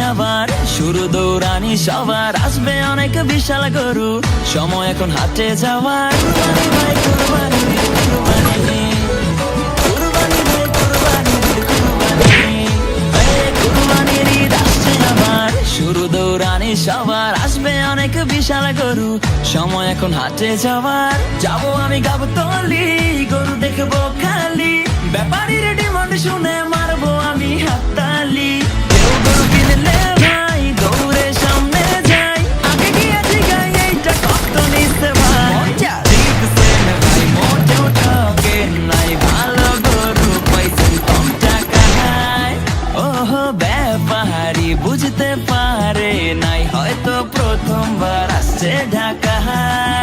আবার শুরু দৌড়ানি সবার, আসবে অনেক বিশাল গরু, সময় এখন হাটে যাওয়ার। কুরবানি ভাই কুরবানি, কুরবানি কুরবানি ভাই কুরবানি, কুরবানি কুরবানির ঈদ আসছে আবার, শুরু দৌড়ানি সবার, আসবে অনেক বিশাল গরু, সময় এখন হাটে যাওয়ার। যাবো আমি গাবতলী, গরু দেখবো খালি, ব্যাপারীর ডিমান্ড শুনে মারবো আমি হাততালি। কেউ গরু কিনলে ভাই দৌড়ে সামনে যাই, আগে গিয়ে জিগাই এইটা কত নিচ্ছে ভাই। দেখছেন ভাই মোটেও ঠকেন নাই, ভালো গরু পাইছেন কম টাকায়। ওহো ব্যাপারী বুঝতে পারে নাই, হয়তো প্রথমবার আসছে ঢাকায়।